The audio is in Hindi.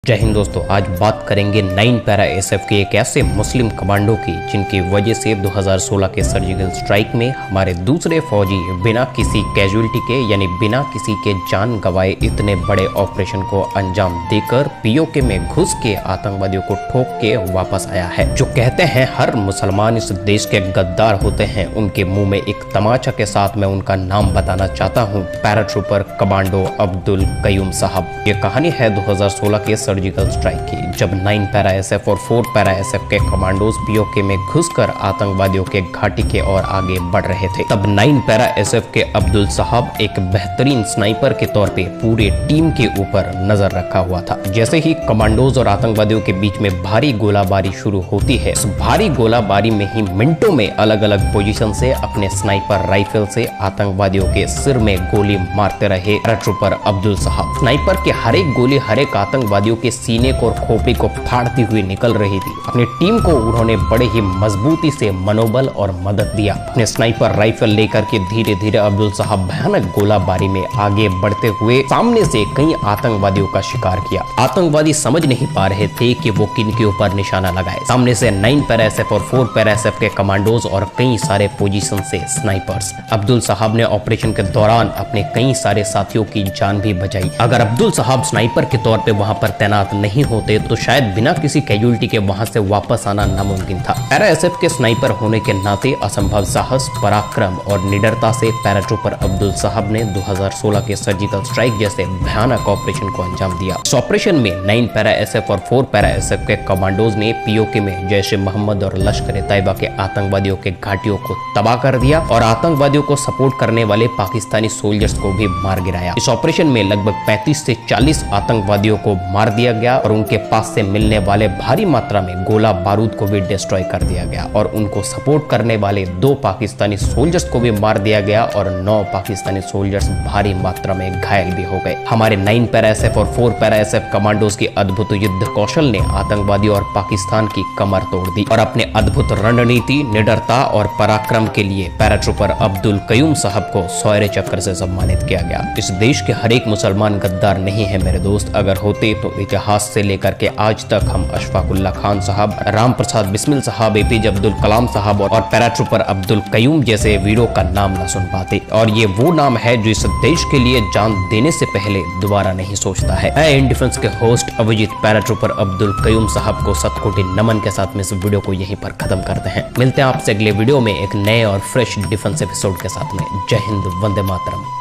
जय हिंद दोस्तों, आज बात करेंगे 9 पैरा एसएफ के एक ऐसे मुस्लिम कमांडो की जिनकी वजह से 2016 के सर्जिकल स्ट्राइक में हमारे दूसरे फौजी बिना किसी कैजुअलिटी के यानी बिना किसी के जान गंवाए इतने बड़े ऑपरेशन को अंजाम देकर पीओके में घुस के आतंकवादियों को ठोक के वापस आया है। जो कहते हैं हर मुसलमान इस देश के गद्दार होते हैं, उनके मुंह में एक तमाचा के साथ मैं उनका नाम बताना चाहता हूँ, पैराट्रूपर कमांडो अब्दुल कयूम साहब। ये कहानी है 2016 के सर्जिकल स्ट्राइक की, जब 9 पैरा एसएफ और 4 पैरा एसएफ के कमांडोज पीओके में घुसकर आतंकवादियों के घाटी के और आगे बढ़ रहे थे। तब 9 पैरा एसएफ के अब्दुल साहब एक बेहतरीन स्नाइपर के तौर पे पूरे टीम के ऊपर नजर रखा हुआ था। जैसे ही कमांडोज और आतंकवादियों के बीच में भारी गोलाबारी शुरू होती है, उस भारी गोलाबारी में ही मिनटों में अलग अलग पोजीशन से अपने स्नाइपर राइफल से आतंकवादियों के सिर में गोली मारते रहे पैराट्रूपर अब्दुल साहब। स्नाइपर के हर एक गोली हर एक आतंकवादियों के सीने को और खोपड़ी को फाड़ती हुई निकल रही थी। अपनी टीम को उन्होंने बड़े ही मजबूती से मनोबल और मदद दिया। अपने स्नाइपर राइफल लेकर के धीरे धीरे अब्दुल साहब भयानक गोलाबारी में आगे बढ़ते हुए सामने से कई आतंकवादियों का शिकार किया। आतंकवादी समझ नहीं पा रहे थे कि वो किन के ऊपर निशाना लगाए। सामने से 9 पैरा एसएफ और 4 पैरा एसएफ के कमांडोज और कई सारे पोजीशन से स्नाइपर्स। अब्दुल साहब ने ऑपरेशन के दौरान अपने कई सारे साथियों की जान भी बचाई। अगर अब्दुल साहब स्नाइपर के तौर पे वहां पर तैनात नहीं होते तो शायद बिना किसी कैजुअलिटी के वहां से वापस आना नामुमकिन था। पैरा एसएफ के स्नाइपर होने के नाते असंभव साहस, पराक्रम और निडरता से पैराट्रूपर अब्दुल साहब ने 2016 के सर्जिकल स्ट्राइक जैसे भयानक ऑपरेशन को अंजाम दिया। इस ऑपरेशन में 9 पैरा एसएफ और 4 पैरा एसएफ के कमांडोज ने पीओके में जैश ए मोहम्मद और लश्कर तैयबा के आतंकवादियों के घाटियों को तबाह कर दिया और आतंकवादियों को सपोर्ट करने वाले पाकिस्तानी सोल्जर्स को भी मार गिराया। इस ऑपरेशन में लगभग 35 से 40 आतंकवादियों को मार दिया गया और उनके पास से मिलने वाले भारी मात्रा में गोला बारूद को भी डिस्ट्रॉय कर दिया गया और उनको सपोर्ट करने वाले 2 पाकिस्तानी सोल्जर्स को भी मार दिया गया और 9 पाकिस्तानी सोल्जर्स भारी मात्रा में घायल भी हो गए। हमारे 9 पैरा एसएफ और 4 पैरा एसएफ कमांडोज की अद्भुत युद्ध कौशल ने आतंकवादियों और पाकिस्तान की कमर तोड़ दी और अपने अद्भुत रणनीति, निडरता और पराक्रम के लिए पैराट्रूपर अब्दुल कयूम साहब को शौर्य चक्र से सम्मानित किया गया। इस देश के हर एक मुसलमान गद्दार नहीं है मेरे दोस्त, अगर होते तो इतिहास से लेकर के आज तक हम अशफाक उल्लाह खान साहब, राम प्रसाद बिस्मिल साहब, एपीजे अब्दुल कलाम साहब और पैराट्रूपर अब्दुल कयूम जैसे वीरों का नाम न सुन पाते। और ये वो नाम है जो इस देश के लिए जान देने से पहले दोबारा नहीं सोचता है। मैं इन डिफेंस के होस्ट अभिजीत पैराट्रूपर अब्दुल कयूम साहब को शतकोटि नमन के साथ में इस वीडियो को यहीं पर खत्म करते हैं। मिलते हैं आपसे अगले वीडियो में एक नए और फ्रेश डिफेंस एपिसोड के साथ में। जय हिंद, वंदे मातरम।